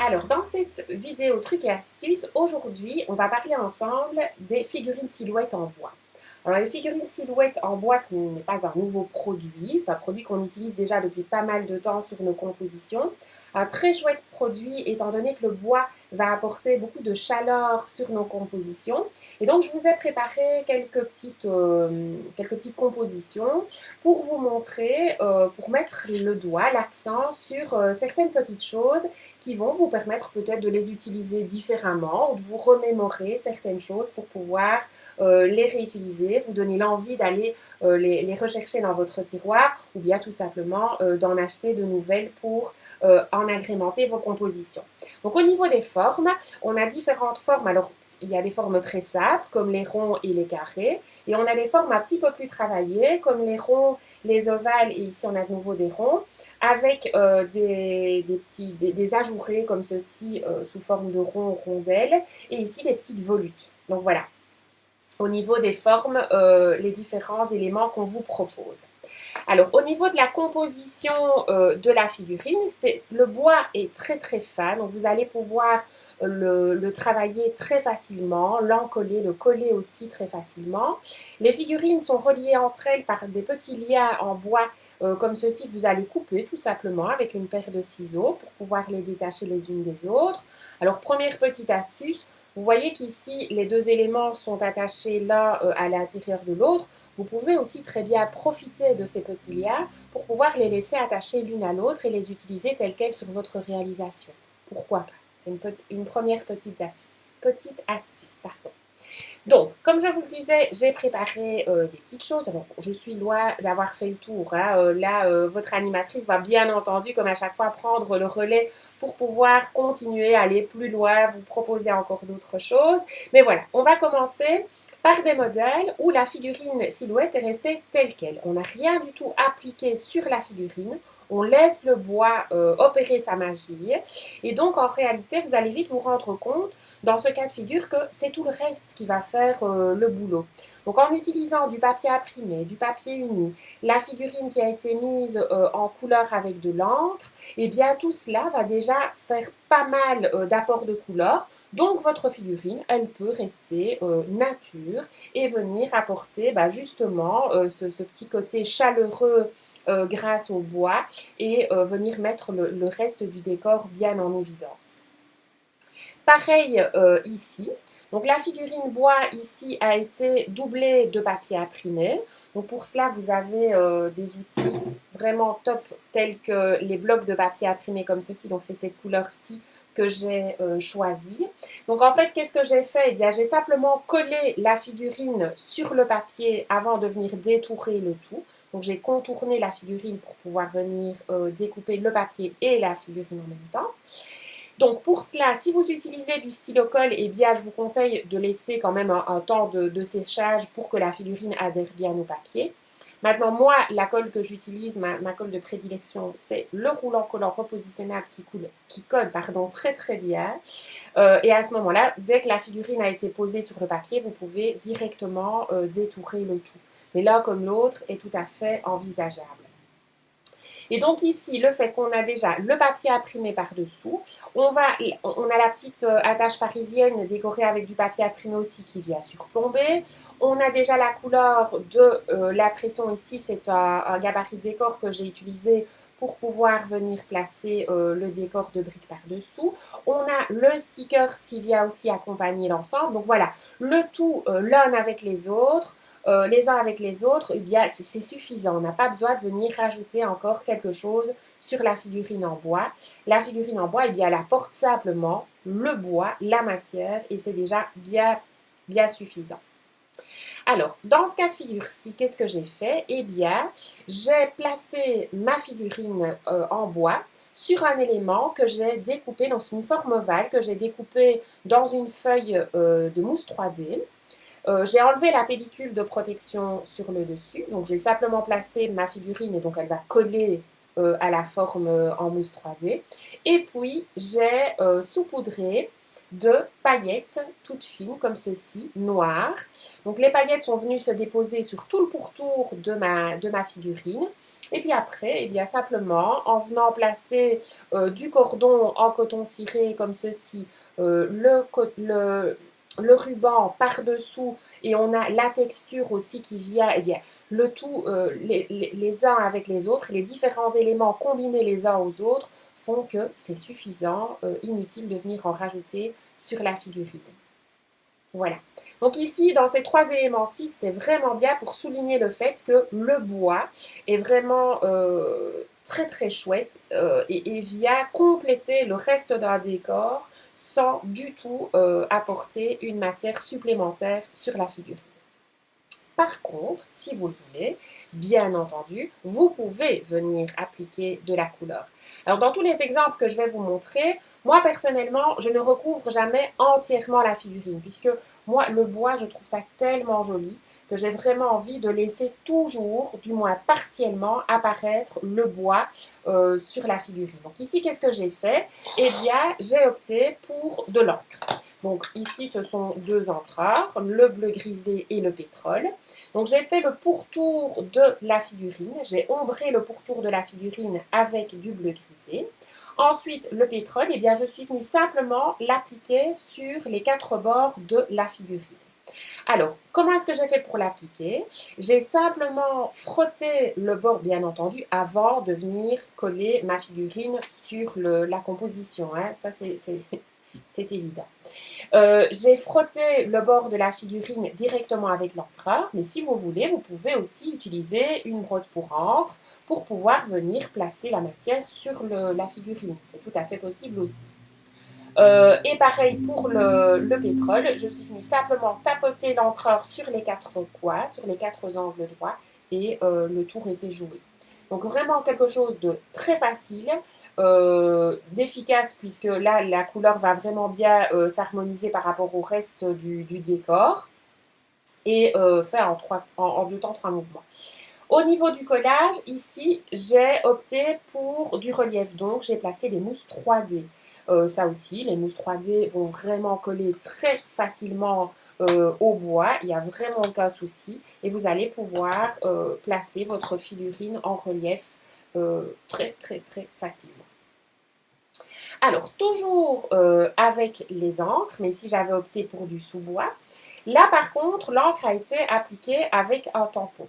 Alors, dans cette vidéo trucs et astuces, aujourd'hui, on va parler ensemble des figurines silhouettes en bois. Alors, les figurines silhouettes en bois, ce n'est pas un nouveau produit, c'est un produit qu'on utilise déjà depuis pas mal de temps sur nos compositions. Un très chouette produit étant donné que le bois va apporter beaucoup de chaleur sur nos compositions. Et donc, je vous ai préparé quelques petites compositions pour vous montrer, pour mettre le doigt, l'accent sur certaines petites choses qui vont vous permettre peut-être de les utiliser différemment ou de vous remémorer certaines choses pour pouvoir les réutiliser, vous donner l'envie d'aller les rechercher dans votre tiroir ou bien tout simplement d'en acheter de nouvelles pour en agrémenter vos compositions. Donc au niveau des formes, on a différentes formes. Alors il y a des formes très simples comme les ronds et les carrés et on a des formes un petit peu plus travaillées comme les ronds, les ovales et ici on a de nouveau des ronds avec des ajourés comme ceci sous forme de ronds rondelles et ici des petites volutes. Donc voilà, au niveau des formes, les différents éléments qu'on vous propose. Alors, au niveau de la composition de la figurine, le bois est très très fin, donc vous allez pouvoir le travailler très facilement, l'encoller, le coller aussi très facilement. Les figurines sont reliées entre elles par des petits liens en bois comme ceci que vous allez couper tout simplement avec une paire de ciseaux pour pouvoir les détacher les unes des autres. Alors, première petite astuce, vous voyez qu'ici, les deux éléments sont attachés l'un à l'intérieur de l'autre. Vous pouvez aussi très bien profiter de ces petits liens pour pouvoir les laisser attacher l'une à l'autre et les utiliser telles quelles sur votre réalisation. Pourquoi pas? C'est une première petite astuce. Pardon. Donc, comme je vous le disais, j'ai préparé des petites choses. Alors, je suis loin d'avoir fait le tour. Votre animatrice va bien entendu, comme à chaque fois, prendre le relais pour pouvoir continuer à aller plus loin, vous proposer encore d'autres choses. Mais voilà, on va commencer par des modèles où la figurine silhouette est restée telle qu'elle. On n'a rien du tout appliqué sur la figurine. On laisse le bois opérer sa magie. Et donc, en réalité, vous allez vite vous rendre compte, dans ce cas de figure, que c'est tout le reste qui va faire le boulot. Donc, en utilisant du papier imprimé, du papier uni, la figurine qui a été mise en couleur avec de l'encre, eh bien, tout cela va déjà faire pas mal d'apports de couleurs. Donc, votre figurine, elle peut rester nature et venir apporter justement ce petit côté chaleureux grâce au bois et venir mettre le reste du décor bien en évidence. Pareil ici. Donc la figurine bois ici a été doublée de papier imprimé. Donc pour cela, vous avez des outils vraiment top tels que les blocs de papier imprimé comme ceci. Donc c'est cette couleur-ci que j'ai choisi. Donc en fait, qu'est-ce que j'ai fait? Eh bien, j'ai simplement collé la figurine sur le papier avant de venir détourer le tout. Donc j'ai contourné la figurine pour pouvoir venir découper le papier et la figurine en même temps. Donc pour cela, si vous utilisez du stylo colle, eh bien je vous conseille de laisser quand même un temps de séchage pour que la figurine adhère bien au papier. Maintenant, moi, la colle que j'utilise, ma colle de prédilection, c'est le roulant collant repositionnable qui colle très très bien. Et à ce moment-là, dès que la figurine a été posée sur le papier, vous pouvez directement détourer le tout. Mais l'un comme l'autre est tout à fait envisageable. Et donc ici, le fait qu'on a déjà le papier imprimé par-dessous, on a la petite attache parisienne décorée avec du papier imprimé aussi qui vient surplomber. On a déjà la couleur de la pression ici, c'est un gabarit décor que j'ai utilisé pour pouvoir venir placer le décor de briques par-dessous. On a le sticker qui vient aussi accompagner l'ensemble. Donc voilà, le tout l'un avec les autres. Les uns avec les autres, eh bien, c'est suffisant. On n'a pas besoin de venir rajouter encore quelque chose sur la figurine en bois. La figurine en bois, eh bien, elle apporte simplement le bois, la matière, et c'est déjà bien suffisant. Alors, dans ce cas de figure-ci, qu'est-ce que j'ai fait? Eh bien, j'ai placé ma figurine en bois sur un élément que j'ai découpé dans une forme ovale, que j'ai découpé dans une feuille de mousse 3D. J'ai enlevé la pellicule de protection sur le dessus, donc j'ai simplement placé ma figurine et donc elle va coller à la forme en mousse 3D. Et puis j'ai saupoudré de paillettes toutes fines comme ceci, noires. Donc les paillettes sont venues se déposer sur tout le pourtour de ma figurine. Et puis après, eh bien simplement, en venant placer du cordon en coton ciré comme ceci, le ruban par-dessous, et on a la texture aussi qui vient, eh bien, le tout, les uns avec les autres, les différents éléments combinés les uns aux autres font que c'est suffisant, inutile de venir en rajouter sur la figurine. Voilà. Donc ici, dans ces trois éléments-ci, c'était vraiment bien pour souligner le fait que le bois est vraiment très très chouette et vient compléter le reste d'un décor sans du tout apporter une matière supplémentaire sur la figurine. Par contre, si vous le voulez, bien entendu, vous pouvez venir appliquer de la couleur. Alors, dans tous les exemples que je vais vous montrer, moi, personnellement, je ne recouvre jamais entièrement la figurine, puisque moi, le bois, je trouve ça tellement joli que j'ai vraiment envie de laisser toujours, du moins partiellement, apparaître le bois sur la figurine. Donc ici, qu'est-ce que j'ai fait? Eh bien, j'ai opté pour de l'encre. Donc ici, ce sont deux encreurs, le bleu grisé et le pétrole. Donc j'ai fait le pourtour de la figurine, j'ai ombré le pourtour de la figurine avec du bleu grisé. Ensuite, le pétrole, eh bien, je suis venue simplement l'appliquer sur les quatre bords de la figurine. Alors, comment est-ce que j'ai fait pour l'appliquer? J'ai simplement frotté le bord, bien entendu, avant de venir coller ma figurine sur la composition. Hein. Ça, c'est évident. J'ai frotté le bord de la figurine directement avec l'encreur, mais si vous voulez, vous pouvez aussi utiliser une brosse pour encre pour pouvoir venir placer la matière sur la figurine. C'est tout à fait possible aussi. Et pareil pour le pétrole, je suis venue simplement tapoter l'encreur sur les quatre coins, sur les quatre angles droits, et le tour était joué. Donc vraiment quelque chose de très facile, d'efficace, puisque là la couleur va vraiment bien s'harmoniser par rapport au reste du décor, et fait en deux temps, trois mouvements. Au niveau du collage, ici, j'ai opté pour du relief, donc j'ai placé des mousses 3D. Ça aussi, les mousses 3D vont vraiment coller très facilement au bois, il n'y a vraiment aucun souci. Et vous allez pouvoir placer votre figurine en relief très très très facilement. Alors, toujours avec les encres, mais ici j'avais opté pour du sous-bois. Là, par contre, l'encre a été appliquée avec un tampon.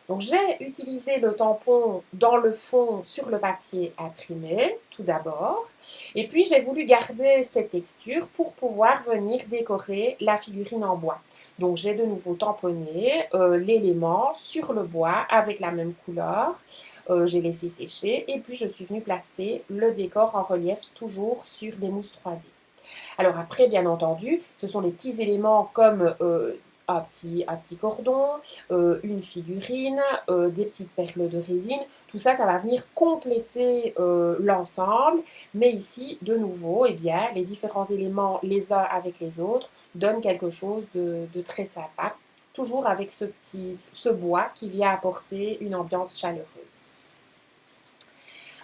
Donc, j'ai utilisé le tampon dans le fond sur le papier imprimé, tout d'abord. Et puis, j'ai voulu garder cette texture pour pouvoir venir décorer la figurine en bois. Donc, j'ai de nouveau tamponné l'élément sur le bois avec la même couleur. J'ai laissé sécher et puis je suis venue placer le décor en relief toujours sur des mousses 3D. Alors après, bien entendu, ce sont les petits éléments comme un petit cordon, une figurine, des petites perles de résine. Tout ça, ça va venir compléter l'ensemble. Mais ici, de nouveau, eh bien, les différents éléments les uns avec les autres donnent quelque chose de très sympa. Toujours avec ce bois qui vient apporter une ambiance chaleureuse.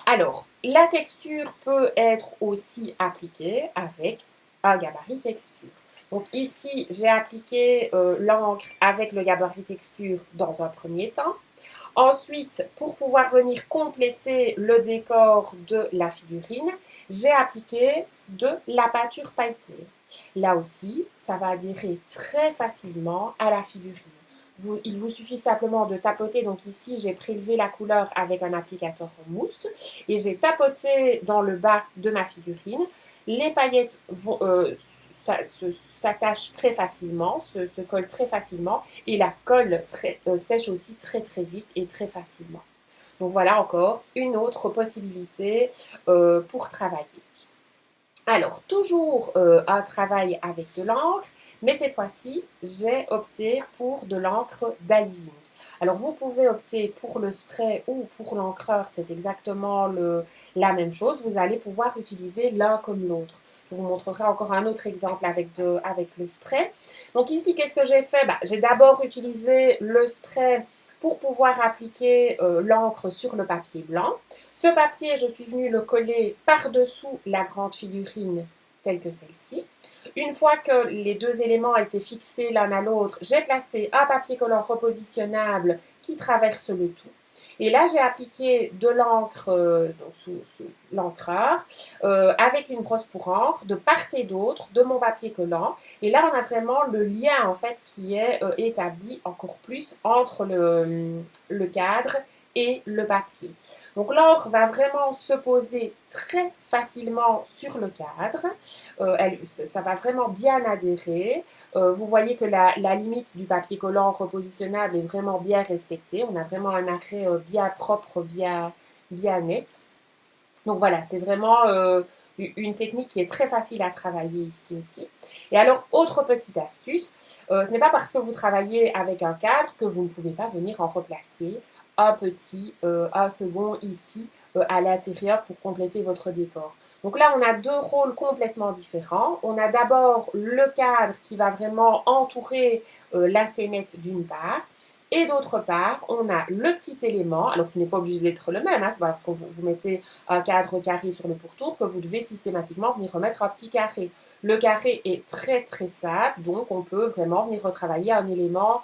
Alors, la texture peut être aussi appliquée avec un gabarit texture. Donc ici, j'ai appliqué l'encre avec le gabarit texture dans un premier temps. Ensuite, pour pouvoir venir compléter le décor de la figurine, j'ai appliqué de la peinture pailletée. Là aussi, ça va adhérer très facilement à la figurine. Il vous suffit simplement de tapoter. Donc ici, j'ai prélevé la couleur avec un applicateur en mousse et j'ai tapoté dans le bas de ma figurine. Les paillettes s'attachent très facilement, se collent très facilement et la colle sèche aussi très très vite et très facilement. Donc voilà encore une autre possibilité pour travailler. Alors, toujours un travail avec de l'encre, mais cette fois-ci, j'ai opté pour de l'encre d'Alizing. Alors, vous pouvez opter pour le spray ou pour l'encreur, c'est exactement la même chose. Vous allez pouvoir utiliser l'un comme l'autre. Je vous montrerai encore un autre exemple avec le spray. Donc ici, qu'est-ce que j'ai fait? J'ai d'abord utilisé le spray pour pouvoir appliquer l'encre sur le papier blanc. Ce papier, je suis venue le coller par-dessous la grande figurine telle que celle-ci. Une fois que les deux éléments étaient fixés l'un à l'autre, j'ai placé un papier collant repositionnable qui traverse le tout. Et là, j'ai appliqué de l'encre donc sous l'encreur avec une brosse pour encre de part et d'autre de mon papier collant. Et là, on a vraiment le lien en fait qui est établi encore plus entre le cadre et le papier. Donc l'encre va vraiment se poser très facilement sur le cadre. Ça va vraiment bien adhérer. Vous voyez que la limite du papier collant repositionnable est vraiment bien respectée. On a vraiment un arrêt bien propre, bien net. Donc voilà, c'est vraiment une technique qui est très facile à travailler ici aussi. Et alors, autre petite astuce, ce n'est pas parce que vous travaillez avec un cadre que vous ne pouvez pas venir en replacer un second ici à l'intérieur pour compléter votre décor. Donc là, on a deux rôles complètement différents. On a d'abord le cadre qui va vraiment entourer la scénette d'une part. Et d'autre part, on a le petit élément, alors qui n'est pas obligé d'être le même, hein, c'est pas parce que vous mettez un cadre carré sur le pourtour que vous devez systématiquement venir remettre un petit carré. Le carré est très très simple, donc on peut vraiment venir retravailler un élément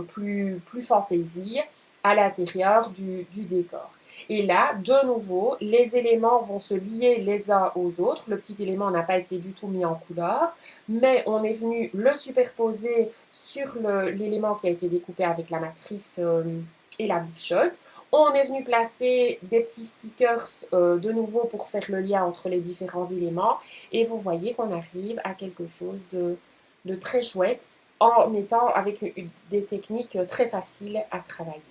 plus fantaisie à l'intérieur du décor. Et là, de nouveau, les éléments vont se lier les uns aux autres. Le petit élément n'a pas été du tout mis en couleur, mais on est venu le superposer sur l'élément qui a été découpé avec la matrice et la Big Shot. On est venu placer des petits stickers de nouveau pour faire le lien entre les différents éléments. Et vous voyez qu'on arrive à quelque chose de très chouette en étant avec des techniques très faciles à travailler.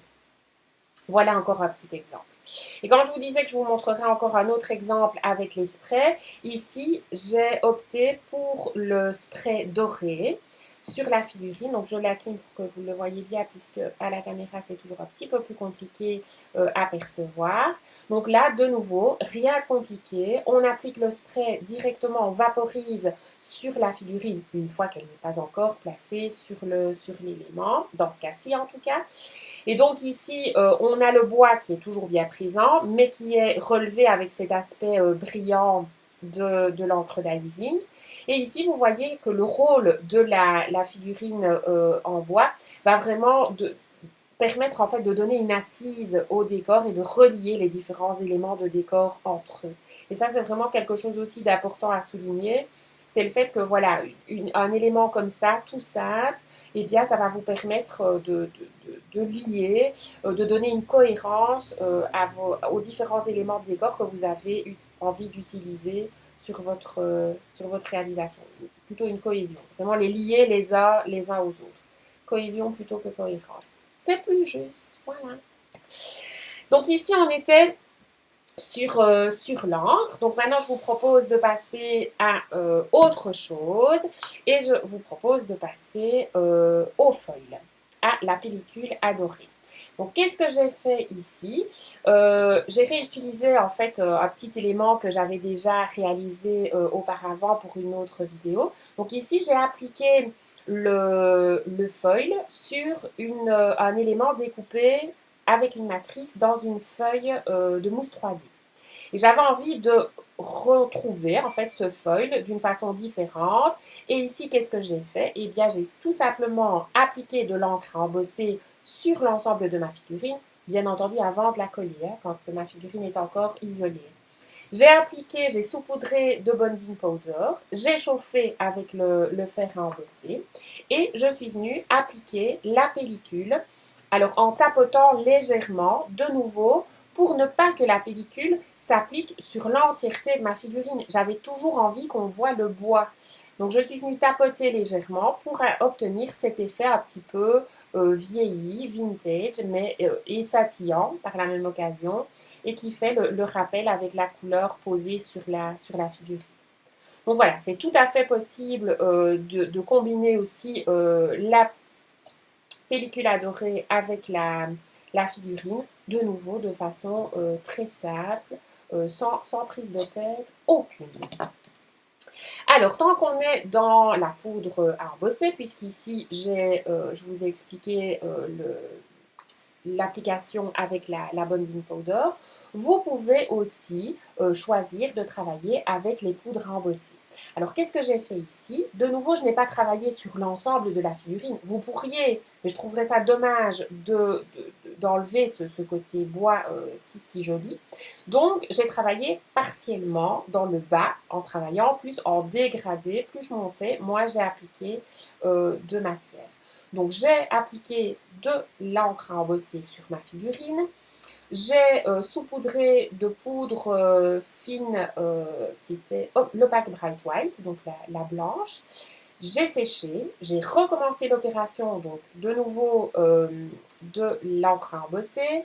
Voilà encore un petit exemple. Et quand je vous disais que je vous montrerai encore un autre exemple avec les sprays, ici j'ai opté pour le spray doré sur la figurine. Donc je l'incline pour que vous le voyez bien puisque à la caméra c'est toujours un petit peu plus compliqué à percevoir. Donc là de nouveau, rien de compliqué. On applique le spray directement, on vaporise sur la figurine une fois qu'elle n'est pas encore placée sur l'élément, dans ce cas-ci en tout cas. Et donc ici, on a le bois qui est toujours bien présent, mais qui est relevé avec cet aspect brillant de l'encre d'alizing. Et ici, vous voyez que le rôle de la figurine en bois va vraiment permettre en fait de donner une assise au décor et de relier les différents éléments de décor entre eux. Et ça, c'est vraiment quelque chose aussi d'important à souligner. C'est le fait que voilà, un élément comme ça, tout simple, eh bien, ça va vous permettre de lier, de donner une cohérence aux différents éléments de décor que vous avez envie d'utiliser sur votre réalisation. Plutôt une cohésion. Vraiment les lier les uns aux autres. Cohésion plutôt que cohérence. C'est plus juste. Voilà. Donc ici, on était sur l'encre. Donc maintenant, je vous propose de passer à autre chose et je vous propose de passer au foil, à la pellicule adorée. Donc, qu'est-ce que j'ai fait ici? J'ai réutilisé en fait un petit élément que j'avais déjà réalisé auparavant pour une autre vidéo. Donc ici, j'ai appliqué le foil sur un élément découpé avec une matrice dans une feuille de mousse 3D. Et j'avais envie de retrouver en fait ce foil d'une façon différente. Et ici, qu'est-ce que j'ai fait? Eh bien, j'ai tout simplement appliqué de l'encre à embosser sur l'ensemble de ma figurine, bien entendu avant de la coller, hein, quand ma figurine est encore isolée. J'ai saupoudré de bonding powder, j'ai chauffé avec le fer à embosser et je suis venue appliquer la pellicule, alors en tapotant légèrement, de nouveau, pour ne pas que la pellicule s'applique sur l'entièreté de ma figurine. J'avais toujours envie qu'on voit le bois. Donc je suis venue tapoter légèrement pour obtenir cet effet un petit peu vieilli, vintage, mais et scintillant par la même occasion, et qui fait le rappel avec la couleur posée sur la figurine. Donc voilà, c'est tout à fait possible de combiner aussi la pellicule adorée avec la figurine, de nouveau de façon très simple, sans prise de tête aucune. Alors, tant qu'on est dans la poudre à embosser, puisqu'ici, je vous ai expliqué l'application avec la bonding powder, vous pouvez aussi choisir de travailler avec les poudres à embosser. Alors, qu'est-ce que j'ai fait ici? De nouveau, je n'ai pas travaillé sur l'ensemble de la figurine. Vous pourriez, mais je trouverais ça dommage d'enlever ce côté bois si joli. Donc, j'ai travaillé partiellement dans le bas, en travaillant plus en dégradé. Plus je montais, moi j'ai appliqué de matière. Donc, j'ai appliqué de l'encre à embosser sur ma figurine. J'ai saupoudré de poudre fine, c'était l'opaque Bright White, donc la blanche. J'ai séché, j'ai recommencé l'opération, donc de nouveau de l'encre à embosser,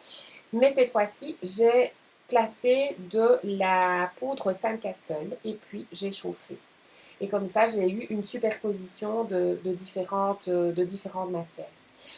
mais cette fois-ci, j'ai placé de la poudre Sandcastle et puis j'ai chauffé. Et comme ça, j'ai eu une superposition de différentes matières.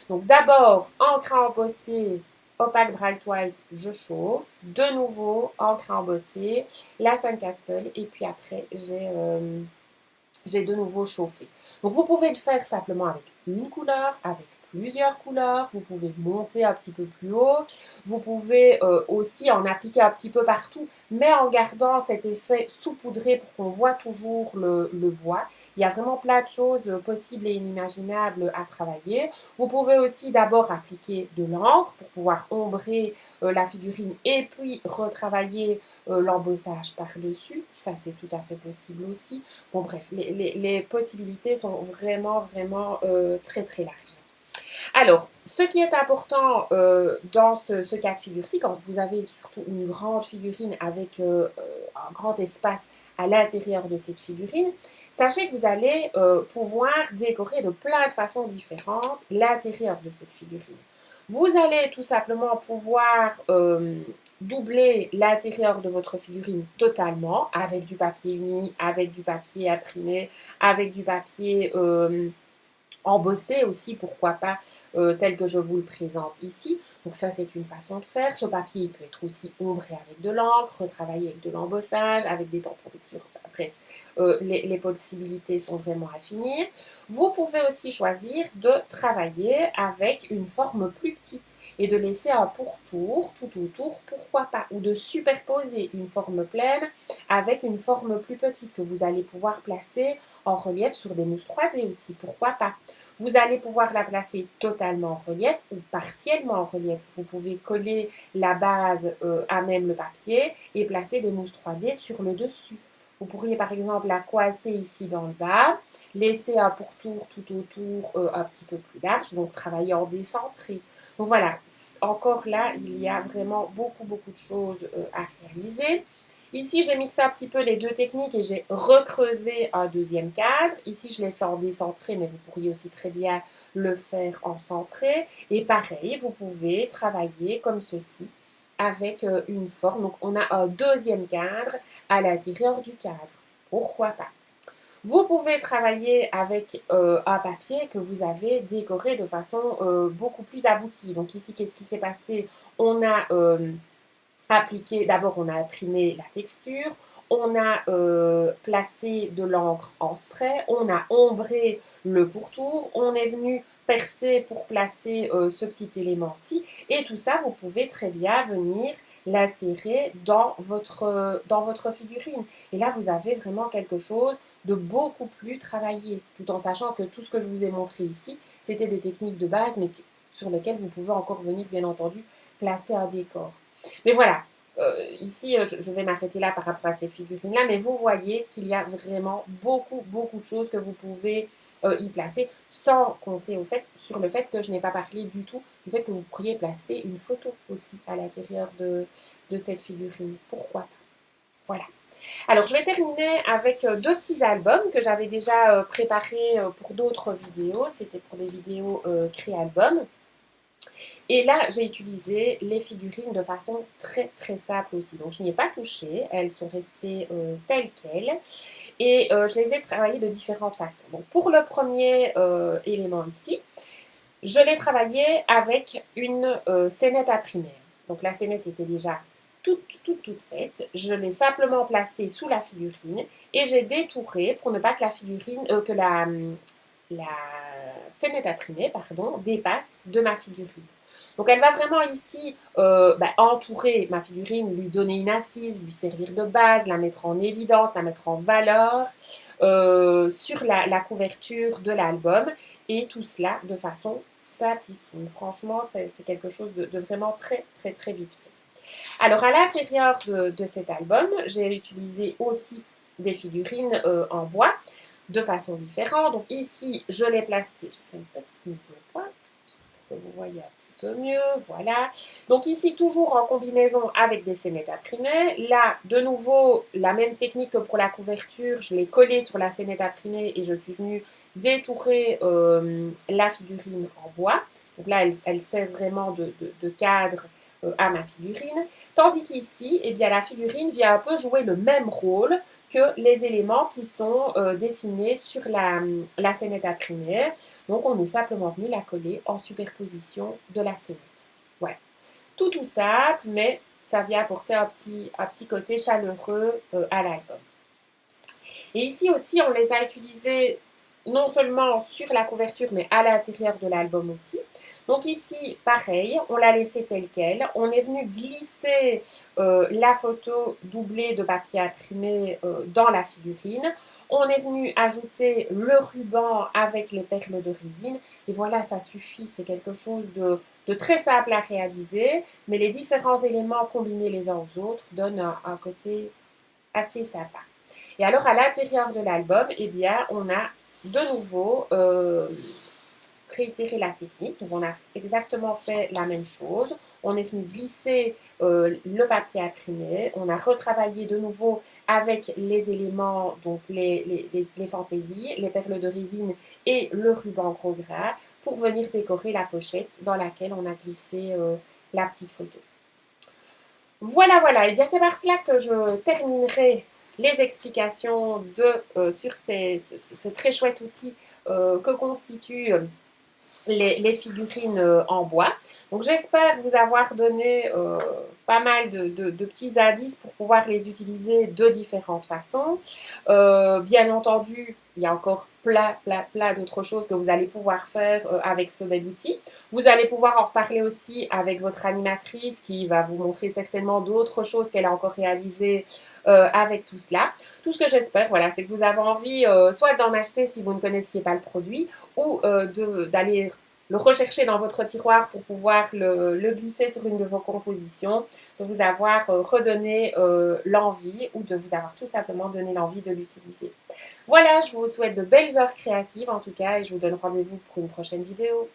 Donc d'abord, encre à embosser, opaque Bright White, je chauffe. De nouveau, encre à embosser, la Sandcastle. Et puis après, j'ai de nouveau chauffé. Donc vous pouvez le faire simplement avec une couleur, avec plusieurs couleurs. Vous pouvez monter un petit peu plus haut. Vous pouvez aussi en appliquer un petit peu partout, mais en gardant cet effet saupoudré pour qu'on voit toujours le bois. Il y a vraiment plein de choses possibles et inimaginables à travailler. Vous pouvez aussi d'abord appliquer de l'encre pour pouvoir ombrer la figurine et puis retravailler l'embossage par-dessus. Ça, c'est tout à fait possible aussi. Bon, bref, les possibilités sont vraiment, vraiment très, très larges. Alors, ce qui est important dans ce cas de figure-ci, quand vous avez surtout une grande figurine avec un grand espace à l'intérieur de cette figurine, sachez que vous allez pouvoir décorer de plein de façons différentes l'intérieur de cette figurine. Vous allez tout simplement pouvoir doubler l'intérieur de votre figurine totalement avec du papier uni, avec du papier imprimé, avec du papier embossé aussi, pourquoi pas, tel que je vous le présente ici. Donc ça, c'est une façon de faire. Ce papier il peut être aussi ombré avec de l'encre, retravaillé avec de l'embossage, avec des tampons texture. Enfin, bref, les possibilités sont vraiment infinies. Vous pouvez aussi choisir de travailler avec une forme plus petite et de laisser un pourtour tout autour, pourquoi pas, ou de superposer une forme pleine avec une forme plus petite que vous allez pouvoir placer en relief sur des mousses 3D aussi, pourquoi pas. Vous allez pouvoir la placer totalement en relief ou partiellement en relief. Vous pouvez coller la base à même le papier et placer des mousses 3D sur le dessus. Vous pourriez par exemple la coincer ici dans le bas, laisser un pourtour tout autour un petit peu plus large, donc travailler en décentré. Donc voilà, encore là, il y a vraiment beaucoup, beaucoup de choses à réaliser. Ici, j'ai mixé un petit peu les deux techniques et j'ai recreusé un deuxième cadre. Ici, je l'ai fait en décentré, mais vous pourriez aussi très bien le faire en centré. Et pareil, vous pouvez travailler comme ceci avec une forme. Donc, on a un deuxième cadre à l'intérieur du cadre. Pourquoi pas? Vous pouvez travailler avec un papier que vous avez décoré de façon beaucoup plus aboutie. Donc ici, qu'est-ce qui s'est passé? On a appliqué, d'abord on a imprimé la texture, on a placé de l'encre en spray, on a ombré le pourtour, on est venu percer pour placer ce petit élément-ci, et tout ça vous pouvez très bien venir l'insérer dans votre figurine. Et là vous avez vraiment quelque chose de beaucoup plus travaillé, tout en sachant que tout ce que je vous ai montré ici, c'était des techniques de base, mais sur lesquelles vous pouvez encore venir, bien entendu, placer un décor. Mais voilà, ici, je vais m'arrêter là par rapport à cette figurine-là, mais vous voyez qu'il y a vraiment beaucoup, beaucoup de choses que vous pouvez y placer, sans compter sur le fait que je n'ai pas parlé du tout du fait que vous pourriez placer une photo aussi à l'intérieur de cette figurine. Pourquoi pas? Voilà. Alors, je vais terminer avec deux petits albums que j'avais déjà préparés pour d'autres vidéos. C'était pour des vidéos cré-album. Et là, j'ai utilisé les figurines de façon très très simple aussi. Donc je n'y ai pas touché, elles sont restées telles quelles. Et je les ai travaillées de différentes façons. Donc pour le premier élément ici, je l'ai travaillé avec une scénette à primaire. Donc la scénette était déjà toute faite. Je l'ai simplement placée sous la figurine et j'ai détouré pour ne pas que la figurine, la scénette imprimée, pardon, dépasse de ma figurine. Donc elle va vraiment ici entourer ma figurine, lui donner une assise, lui servir de base, la mettre en évidence, la mettre en valeur sur la couverture de l'album et tout cela de façon simplissime. Franchement, c'est quelque chose de vraiment très très très vite fait. Alors à l'intérieur de cet album, j'ai utilisé aussi des figurines en bois de façon différente. Donc ici, je l'ai placé, je fais une petite mise au point pour que vous voyez un petit peu mieux, voilà. Donc ici, toujours en combinaison avec des scénettes imprimées. Là, de nouveau, la même technique que pour la couverture, je l'ai collée sur la scénette imprimée et je suis venue détourer la figurine en bois. Donc là, elle sert vraiment de cadre à ma figurine. Tandis qu'ici, eh bien, la figurine vient un peu jouer le même rôle que les éléments qui sont dessinés sur la scénette imprimée. Donc, on est simplement venu la coller en superposition de la scénette. Ouais. Tout simple, mais ça vient apporter un petit côté chaleureux à l'album. Et ici aussi, on les a utilisés non seulement sur la couverture, mais à l'intérieur de l'album aussi. Donc ici, pareil, on l'a laissé tel quel. On est venu glisser la photo doublée de papier imprimé dans la figurine. On est venu ajouter le ruban avec les perles de résine. Et voilà, ça suffit. C'est quelque chose de très simple à réaliser. Mais les différents éléments combinés les uns aux autres donnent un côté assez sympa. Et alors, à l'intérieur de l'album, eh bien, on a de nouveau réitéré la technique. Donc, on a exactement fait la même chose. On est venu glisser le papier imprimé. On a retravaillé de nouveau avec les éléments, donc les fantaisies, les perles de résine et le ruban gros gras pour venir décorer la pochette dans laquelle on a glissé la petite photo. Voilà, voilà. Et bien, c'est par cela que je terminerai les explications sur ce très chouette outil que constituent les figurines en bois. Donc j'espère vous avoir donné pas mal de petits indices pour pouvoir les utiliser de différentes façons. Bien entendu, il y a encore plein d'autres choses que vous allez pouvoir faire avec ce bel outil. Vous allez pouvoir en reparler aussi avec votre animatrice qui va vous montrer certainement d'autres choses qu'elle a encore réalisées avec tout cela. Tout ce que j'espère, voilà, c'est que vous avez envie soit d'en acheter si vous ne connaissiez pas le produit ou d'aller le rechercher dans votre tiroir pour pouvoir le glisser sur une de vos compositions, de vous avoir redonné l'envie ou de vous avoir tout simplement donné l'envie de l'utiliser. Voilà, je vous souhaite de belles heures créatives en tout cas et je vous donne rendez-vous pour une prochaine vidéo.